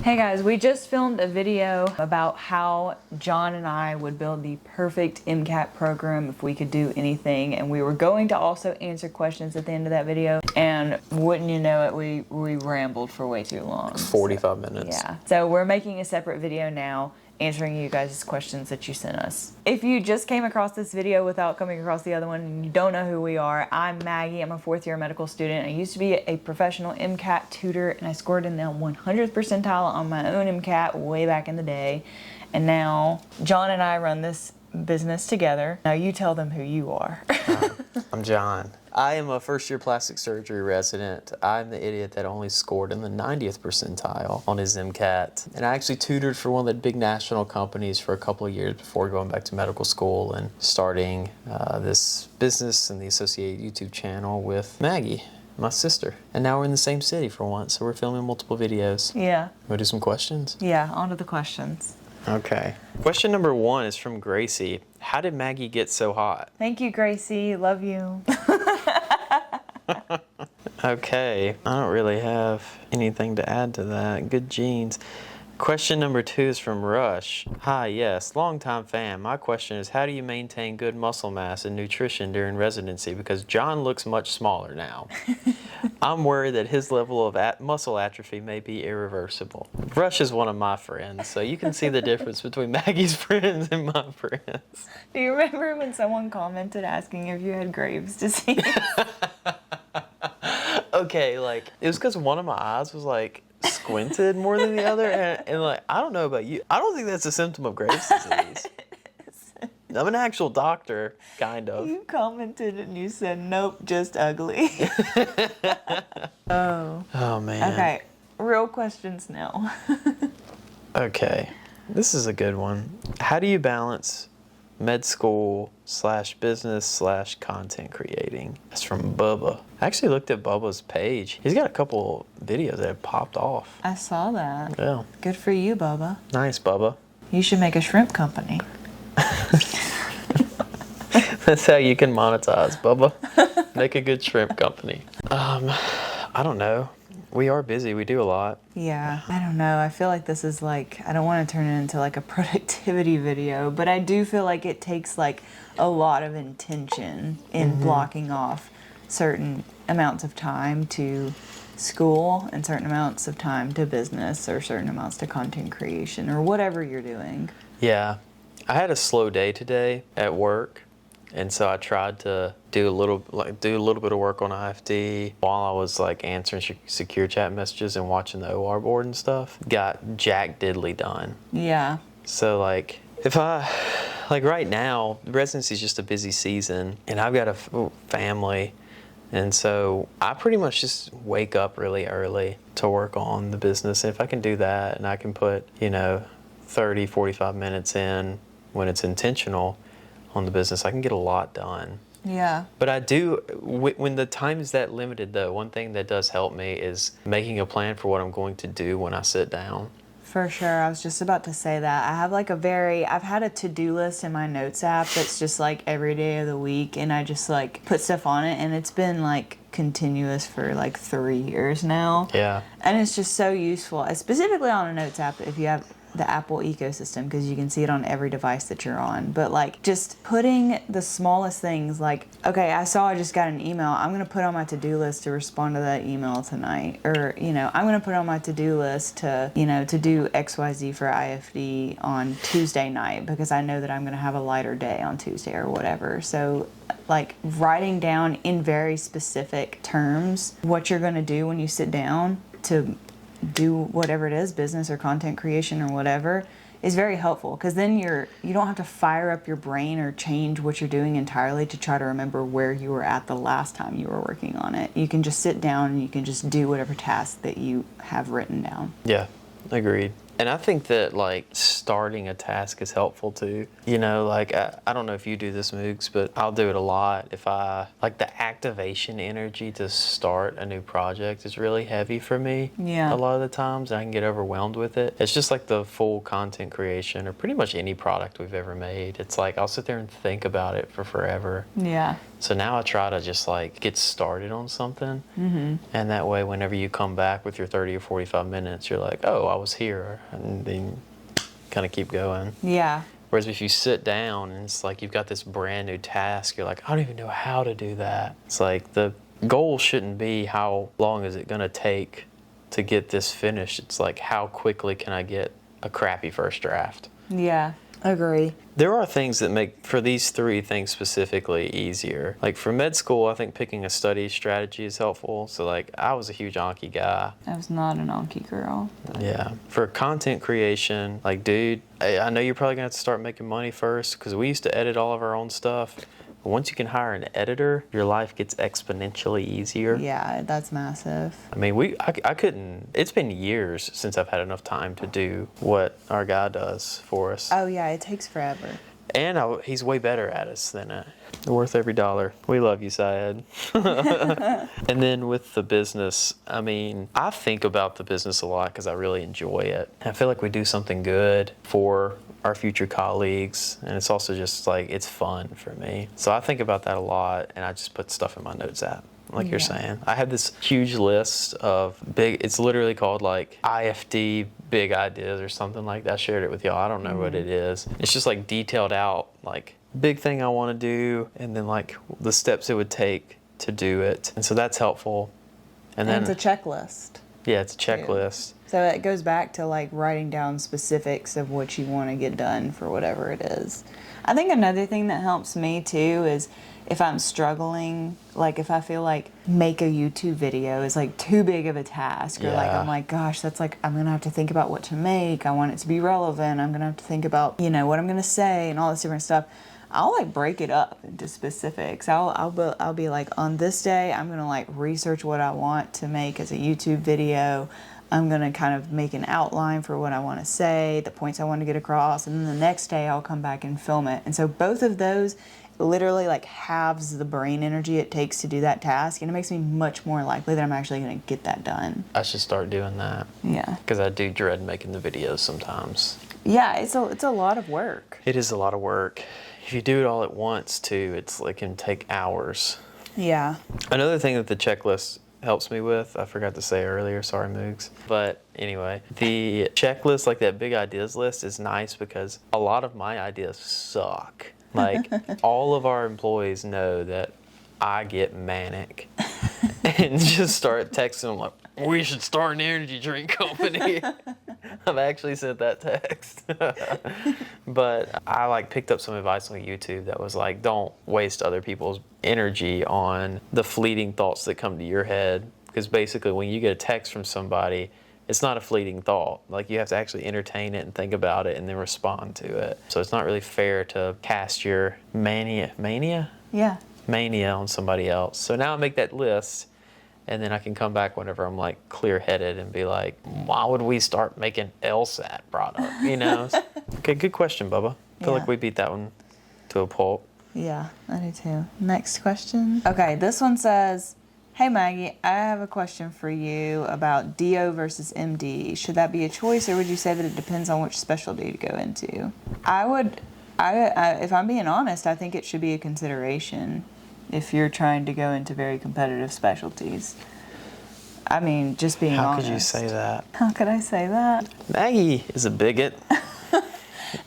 Hey guys, we just filmed a video about how John and I would build the perfect MCAT program if we could do anything, and we were going to also answer questions at the end of that video, and wouldn't you know it, we rambled for way too long. 45 minutes. Yeah. So we're making a separate video now answering you guys' questions that you sent us. If you just came across this video without coming across the other one and you don't know who we are, I'm Maggie. I'm a fourth-year medical student. I used to be a professional MCAT tutor, and I scored in the 100th percentile on my own MCAT way back in the day. And now John and I run this business together. Now you tell them who you are. I'm John. I am a first-year plastic surgery resident. I'm the idiot that only scored in the 90th percentile on his MCAT. And I actually tutored for one of the big national companies for a couple of years before going back to medical school and starting this business and the associated YouTube channel with Maggie, my sister. And now we're in the same city for once, so we're filming multiple videos. Yeah. We'll do some questions? Yeah, on to the questions. Okay. Question number 1 is from Gracie. How did Maggie get so hot? Thank you, Gracie. Love you. Okay, I don't really have anything to add to that. Good genes. Question number 2 is from Rush. Hi, yes, longtime fan. My question is, how do you maintain good muscle mass and nutrition during residency? Because John looks much smaller now. I'm worried that his level of muscle atrophy may be irreversible. Rush is one of my friends, so you can see the difference between Maggie's friends and my friends. Do you remember when someone commented asking if you had Graves' disease? Okay, like, it was because one of my eyes was like squinted more than the other, and like, I don't know about you, I don't think that's a symptom of Graves' disease. I'm an actual doctor, kind of. You commented and you said, nope, just ugly. Oh man. Okay, real questions now. Okay, this is a good one. How do you balance med school / business / content creating? That's from Bubba. I actually looked at Bubba's page. He's got a couple videos that have popped off. I saw that. Yeah. Good for you, Bubba. Nice, Bubba. You should make a shrimp company. That's how you can monetize, Bubba. Make a good shrimp company. I don't know. We are busy. We do a lot. Yeah, I don't know. I feel like this is like, I don't want to turn it into like a productivity video, but I do feel like it takes like a lot of intention in blocking off certain amounts of time to school and certain amounts of time to business or certain amounts to content creation or whatever you're doing. Yeah. I had a slow day today at work, and so I tried to do a little bit of work on IFD while I was like answering secure chat messages and watching the OR board and stuff. Got jack diddly done. Yeah. So like, if I, like right now, residency is just a busy season, and I've got a family, and so I pretty much just wake up really early to work on the business. And if I can do that, and I can put, 30, 45 minutes in when it's intentional on the business, I can get a lot done. Yeah. But I do, when the time is that limited though, one thing that does help me is making a plan for what I'm going to do when I sit down. For sure. I was just about to say that. I have like I've had a to-do list in my notes app that's just like every day of the week, and I just like put stuff on it, and it's been like continuous for like 3 years now. Yeah. And it's just so useful, specifically on a notes app if you have the Apple ecosystem, because you can see it on every device that you're on. But like just putting the smallest things, like, okay, I just got an email, I'm gonna put on my to-do list to respond to that email tonight, or I'm gonna put on my to-do list to to do XYZ for IFD on Tuesday night, because I know that I'm gonna have a lighter day on Tuesday or whatever. So like writing down in very specific terms what you're gonna do when you sit down to do whatever it is, business or content creation or whatever, is very helpful, because then you don't have to fire up your brain or change what you're doing entirely to try to remember where you were at the last time you were working on it. You can just sit down and you can just do whatever task that you have written down. Yeah, agreed. And I think that like starting a task is helpful too. Like I don't know if you do this, Moogs, but I'll do it a lot. If I like the activation energy to start a new project is really heavy for me. Yeah. A lot of the times I can get overwhelmed with it. It's just like the full content creation or pretty much any product we've ever made. It's like I'll sit there and think about it for forever. Yeah. So now I try to just like get started on something. And that way, whenever you come back with your 30 or 45 minutes, you're like, oh, I was here. And then kind of keep going. Yeah. Whereas if you sit down and it's like you've got this brand new task, you're like, I don't even know how to do that. It's like the goal shouldn't be how long is it going to take to get this finished. It's like, how quickly can I get a crappy first draft? Yeah, agree. There are things that make, for these three things specifically, easier. Like for med school, I think picking a study strategy is helpful. So like, I was a huge Anki guy. I was not an Anki girl. Yeah. For content creation, like, dude, I know you're probably going to have to start making money first, because we used to edit all of our own stuff. But once you can hire an editor, your life gets exponentially easier. Yeah, that's massive. I mean, I couldn't, it's been years since I've had enough time to do what our guy does for us. Oh yeah, it takes forever. And he's way better at us than worth every dollar. We love you, Syed. And then with the business, I mean, I think about the business a lot because I really enjoy it. I feel like we do something good for our future colleagues, and it's also just like, it's fun for me. So I think about that a lot, and I just put stuff in my notes app. Like you're saying, I have this huge list of it's literally called like IFD big ideas or something like that. I shared it with y'all. I don't know what it is. It's just like detailed out, like big thing I want to do, and then like the steps it would take to do it. And so that's helpful. And then it's a checklist. Yeah, it's a checklist. So it goes back to like writing down specifics of what you want to get done for whatever it is. I think another thing that helps me too is if I'm struggling, like if I feel like make a YouTube video is like too big of a task, or like I'm like, gosh, that's like, I'm gonna have to think about what to make. I want it to be relevant. I'm gonna have to think about, you know, what I'm gonna say and all this different stuff. I'll like break it up into specifics. I'll be like, on this day, I'm gonna like research what I want to make as a YouTube video. I'm gonna kind of make an outline for what I want to say, the points I want to get across, and then the next day I'll come back and film it. And so both of those literally like halves the brain energy it takes to do that task, and it makes me much more likely that I'm actually gonna get that done. I should start doing that. Yeah. Because I do dread making the videos sometimes. Yeah, it's a lot of work. It is a lot of work. If you do it all at once too, it can take hours. Yeah. Another thing that the checklist helps me with, I forgot to say earlier, sorry Moogs. But anyway, the checklist, like that big ideas list, is nice because a lot of my ideas suck. Like all of our employees know that I get manic and just start texting them like, we should start an energy drink company. I've actually sent that text. But I like picked up some advice on YouTube that was like, don't waste other people's energy on the fleeting thoughts that come to your head. Because basically when you get a text from somebody, it's not a fleeting thought. Like you have to actually entertain it and think about it and then respond to it. So it's not really fair to cast your mania? Yeah. Mania on somebody else. So now I make that list, and then I can come back whenever I'm like clear-headed and be like, why would we start making LSAT product? You know? Okay, good question, Bubba. I feel like we beat that one to a pulp. Yeah, I do too. Next question. Okay, this one says, hey Maggie, I have a question for you about DO versus MD. Should that be a choice, or would you say that it depends on which specialty to go into? If I'm being honest, I think it should be a consideration if you're trying to go into very competitive specialties. I mean, just being honest. How could you say that? How could I say that? Maggie is a bigot.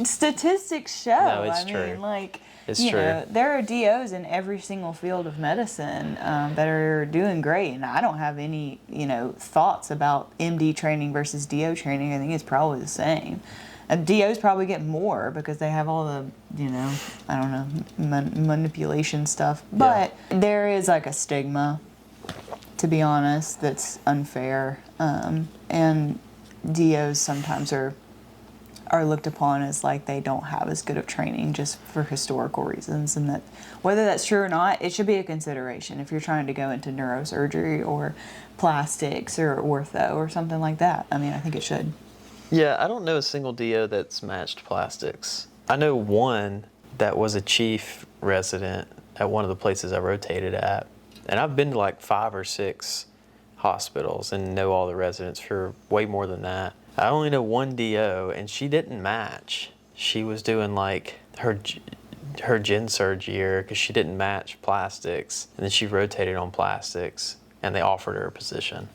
Statistics show. No, it's true. Mean, like, it's true. Know, there are DOs in every single field of medicine that are doing great, and I don't have any, thoughts about MD training versus DO training. I think it's probably the same. DOs probably get more because they have all the, manipulation stuff. But there is like a stigma, to be honest, that's unfair. And DOs sometimes are looked upon as like they don't have as good of training just for historical reasons. And that whether that's true or not, it should be a consideration if you're trying to go into neurosurgery or plastics or ortho or something like that. I mean, I think it should. Yeah, I don't know a single DO that's matched plastics. I know one that was a chief resident at one of the places I rotated at. And I've been to like 5 or 6 hospitals and know all the residents for way more than that. I only know one DO, and she didn't match. She was doing like her gen surge year because she didn't match plastics, and then she rotated on plastics, and they offered her a position.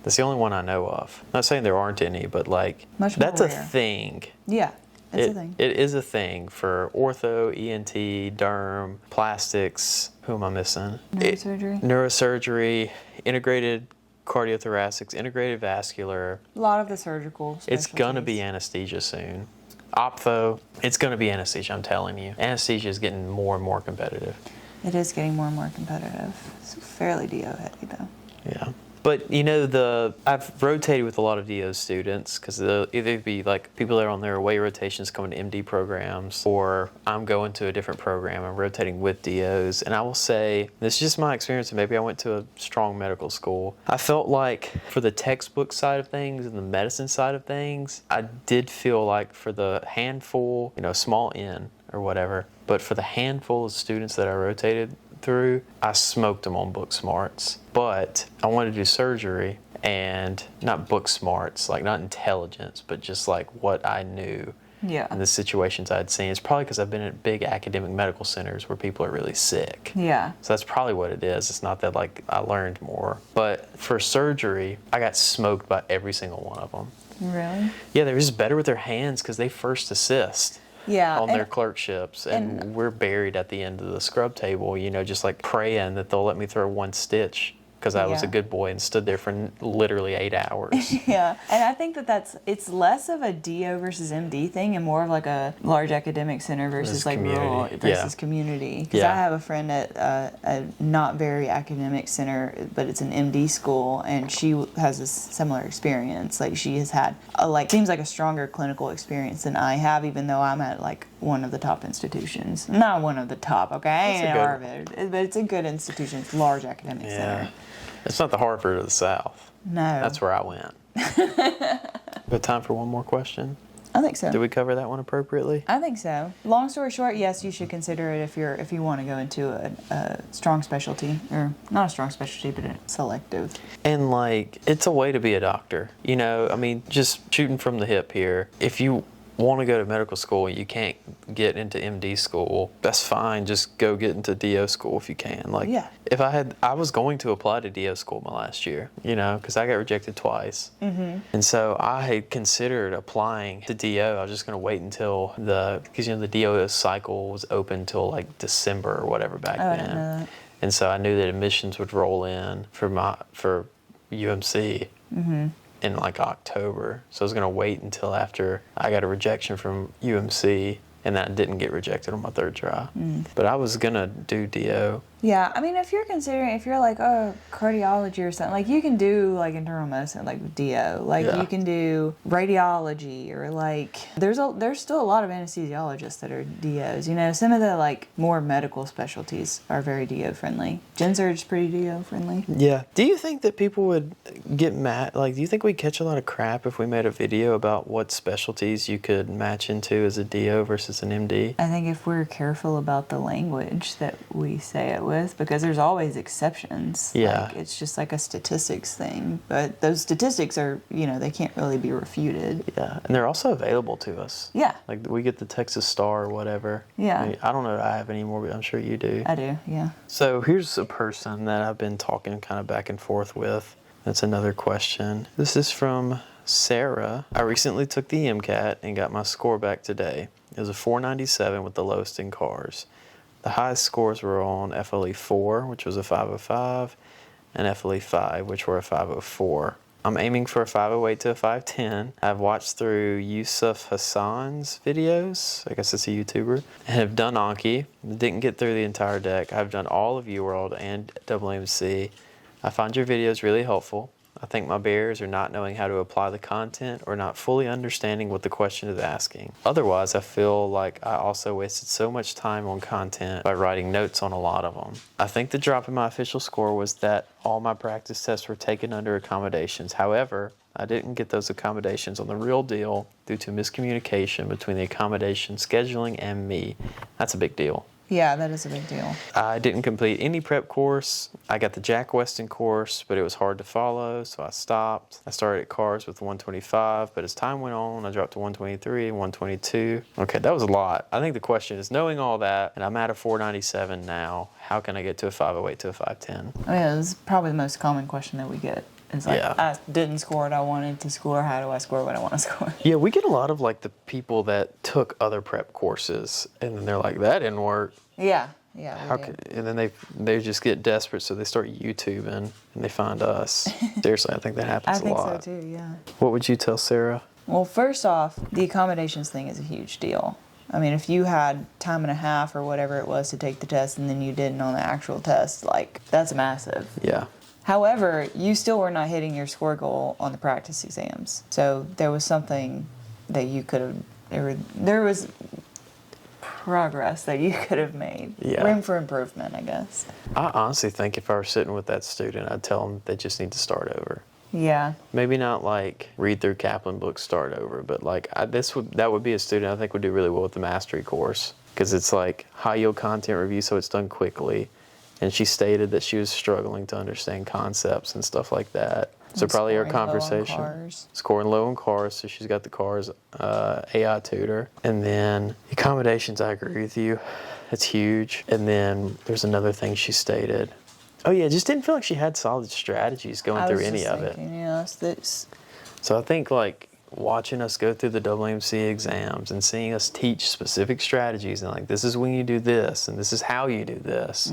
That's the only one I know of. Not saying there aren't any, but like that's a thing. Yeah, it's a thing. It is a thing for ortho, ENT, derm, plastics. Who am I missing? Neurosurgery, integrated cardiothoracics, integrated vascular. A lot of the surgical specialties. It's going to be anesthesia soon. Ophtho, it's going to be anesthesia, I'm telling you. Anesthesia is getting more and more competitive. It is getting more and more competitive. It's fairly DO heavy though. Yeah. But you know, I've rotated with a lot of DO students because they'll either be like people that are on their away rotations coming to MD programs, or I'm going to a different program and rotating with DOs. And I will say, this is just my experience, and maybe I went to a strong medical school. I felt like for the textbook side of things and the medicine side of things, I did feel like for the handful, small N or whatever, but for the handful of students that I rotated through, I smoked them on book smarts. But I wanted to do surgery, and not book smarts, like not intelligence, but just like what I knew and the situations I'd seen. It's probably because I've been at big academic medical centers where people are really sick. Yeah. So that's probably what it is. It's not that like I learned more. But for surgery, I got smoked by every single one of them. Really? Yeah, they're just better with their hands because they first assist. Yeah, on their clerkships, and we're buried at the end of the scrub table, just like praying that they'll let me throw one stitch because I was a good boy and stood there for literally 8 hours. Yeah, and I think it's less of a DO versus MD thing and more of like a large academic center versus like community. rural versus community. Because I have a friend at a not very academic center, but it's an MD school, and she has a similar experience. Like she has had seems like a stronger clinical experience than I have, even though I'm at like one of the top institutions. Not one of the top, okay? Ain't Harvard, but it's a good institution. It's a large academic center. It's not the Harvard of the South. No. That's where I went. Got time for one more question? I think so. Did we cover that one appropriately? I think so. Long story short, yes, you should consider it if you want to go into a strong specialty, or not a strong specialty, but a selective. And it's a way to be a doctor. Just shooting from the hip here. If you want to go to medical school and you can't get into MD school, that's fine. Just go get into DO school if you can. If I was going to apply to DO school my last year, because I got rejected twice. Mm-hmm. And so I had considered applying to DO. I was just going to wait until because the DO cycle was open till like December or whatever back then. I didn't know that. And so I knew that admissions would roll in for UMC. Mm-hmm. in October. So I was going to wait until after I got a rejection from UMC, and then I didn't get rejected on my third try. But I was going to do DO. Yeah, if you're cardiology or something, you can do internal medicine with DO. You can do radiology, or there's still a lot of anesthesiologists that are DOs. Some of the more medical specialties are very DO friendly. Gen surg is pretty DO friendly. Yeah. Do you think that people would get mad? Do you think we'd catch a lot of crap if we made a video about what specialties you could match into as a DO versus an MD? I think if we're careful about the language that we say it with, because there's always exceptions. Yeah. It's just a statistics thing. But those statistics are, they can't really be refuted. Yeah. And they're also available to us. Yeah. We get the Texas Star or whatever. Yeah. I don't know if I have any more, but I'm sure you do. I do, yeah. So here's a person that I've been talking kind of back and forth with. That's another question. This is from Sarah. I recently took the MCAT and got my score back today. It was a 497 with the lowest in cars. The highest scores were on FLE 4, which was a 505, and FLE 5, which were a 504. I'm aiming for a 508 to a 510. I've watched through Yusuf Hassan's videos, I guess it's a YouTuber, and have done Anki. Didn't get through the entire deck. I've done all of UWorld and WMC. I find your videos really helpful. I think my barriers are not knowing how to apply the content or not fully understanding what the question is asking. Otherwise, I feel like I also wasted so much time on content by writing notes on a lot of them. I think the drop in my official score was that all my practice tests were taken under accommodations. However, I didn't get those accommodations on the real deal due to miscommunication between the accommodation scheduling and me. That's a big deal. Yeah, that is a big deal. I didn't complete any prep course. I got the Jack Weston course, but it was hard to follow, so I stopped. I started at cars with 125, but as time went on, I dropped to 123, 122. Okay, that was a lot. I think the question is, knowing all that, and I'm at a 497 now, how can I get to a 508 to a 510? I mean, it's probably the most common question that we get. It's like, Yeah. I didn't score what I wanted to score. How do I score what I want to score? Yeah, we get a lot of like the people that took other prep courses, and then they're like, that didn't work. Yeah. How could, and then they just get desperate, so they start YouTubing and they find us. Seriously, I think that happens I think a lot. so too, yeah. What would you tell Sarah? Well, first off, the accommodations thing is a huge deal. I mean, if you had time and a half or whatever it was to take the test and then you didn't on the actual test, like, that's massive. Yeah. However, you still were not hitting your score goal on the practice exams. So there was something that you could have, there was progress that you could have made. Yeah. Room for improvement, I guess. I honestly think if I were sitting with that student, I'd tell them they just need to start over. Yeah. Maybe not like read through Kaplan books, start over, but like that would be a student I think would do really well with the mastery course, because it's like high yield content review, so it's done quickly. And she stated that she was struggling to understand concepts and stuff like that. So And probably her scoring low on conversation, cars. scoring low on cars, so she's got the cars AI tutor. And then accommodations, I agree with you, it's huge. And then there's another thing she stated. Oh yeah, just didn't feel like she had solid strategies going through any of it. Yeah, this. So I think like watching us go through the WMC exams and seeing us teach specific strategies and like, this is when you do this and this is how you do this,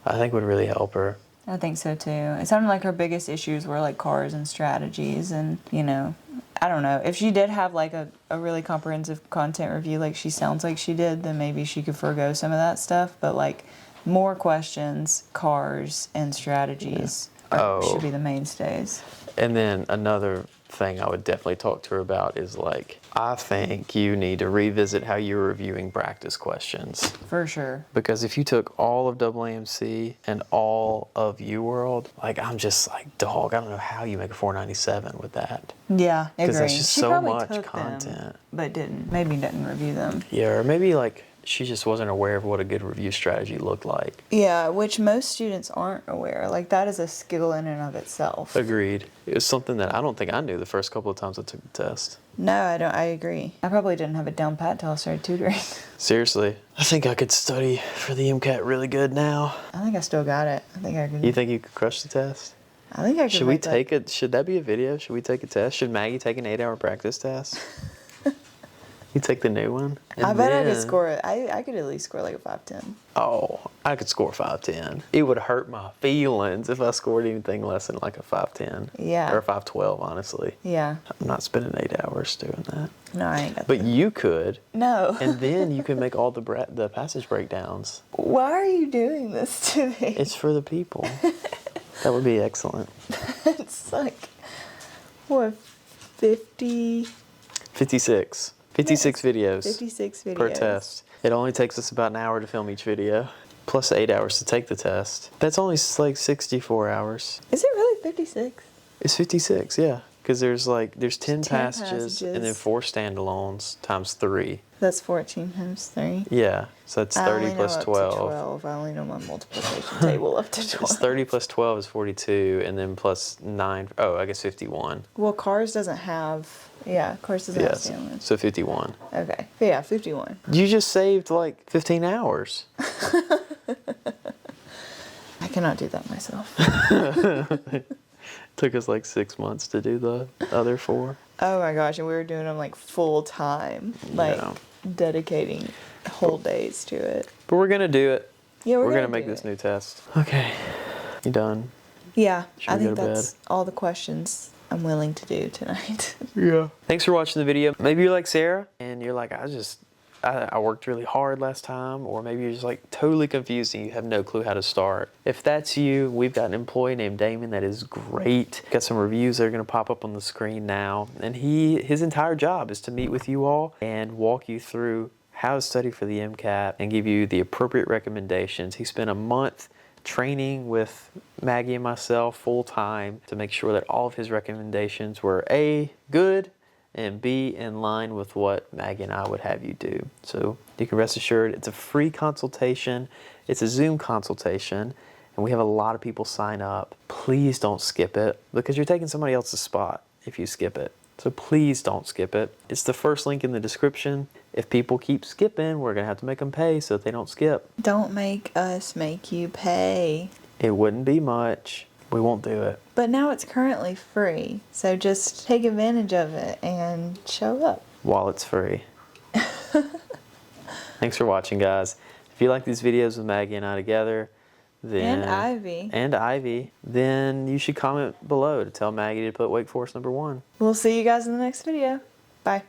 I think would really help her. I think so too. It sounded like her biggest issues were like cars and strategies, and I don't know. If she did have like a really comprehensive content review like she sounds like she did, then maybe she could forego some of that stuff. But like more questions, cars, and strategies should be the mainstays. And then another thing I would definitely talk to her about is like, I think you need to revisit how you're reviewing practice questions. For sure. Because if you took all of AAMC and all of UWorld, like I'm just like, dog, I don't know how you make a 497 with that. Yeah, agree. Because that's just She so probably much took content. them, but didn't review them. Yeah, or maybe like she just wasn't aware of what a good review strategy looked like. Yeah, which most students aren't aware. Like that is a skill in and of itself. Agreed. It was something that I don't think I knew the first couple of times I took the test. No, I don't. I agree. I probably didn't have it down pat till I started tutoring. Seriously, I think I could study for the MCAT really good now. I think I still got it. I think I could. You think you could crush the test? I think I could. Should we take it? Should that be a video? Should we take a test? Should Maggie take an 8-hour practice test? You take the new one? I bet I could score it. I could at least score like a 510. Oh, I could score 510. It would hurt my feelings if I scored anything less than like a 510. Yeah. Or a 512, honestly. Yeah. I'm not spending 8 hours doing that. No, I ain't got But that. you could. No. And then you can make all the passage breakdowns. Why are you doing this to me? It's for the people. That would be excellent. It's like, what, 50? 56. 56 videos 56 videos. per test. It only takes us about an hour to film each video, plus 8 hours to take the test. That's only like 64 hours. Is it really 56? It's 56, yeah. Because there's 10 passages passages. and then 4 standalones times 3. That's 14 times 3. Yeah, so that's 30 plus 12. 12. I only know my multiplication table up to 12. It's 30 plus 12 is 42, and then plus 9, I guess 51. Well, Cars doesn't have, Cars doesn't have Yes, standalones. so 51. Okay. But yeah, 51. You just saved like 15 hours. I cannot do that myself. Took us like 6 months to do the other 4. Oh my gosh, and we were doing them like full time, like Yeah. dedicating whole days to it. But we're gonna do it. Yeah, We're gonna do make this it. new test. Okay. You done? Yeah, Should I we go think to that's all the questions I'm willing to do tonight. Yeah. Thanks for watching the video. Maybe you're like Sarah and you're like, I worked really hard last time, or maybe you're just like totally confused and you have no clue how to start. If that's you, we've got an employee named Damon that is great. Got some reviews that are going to pop up on the screen now. And his entire job is to meet with you all and walk you through how to study for the MCAT and give you the appropriate recommendations. He spent a month training with Maggie and myself full time to make sure that all of his recommendations were A, good, and be in line with what Maggie and I would have you do. So you can rest assured it's a free consultation. It's a Zoom consultation, and we have a lot of people sign up. Please don't skip it, because you're taking somebody else's spot if you skip it. So please don't skip it. It's the first link in the description. If people keep skipping, we're going to have to make them pay so that they don't skip. Don't make us make you pay. It wouldn't be much. We won't do it. But now it's currently free, so just take advantage of it and show up. While it's free. Thanks for watching, guys. If you like these videos with Maggie and I together, then And Ivy. then you should comment below to tell Maggie to put Wake Forest #1. We'll see you guys in the next video. Bye.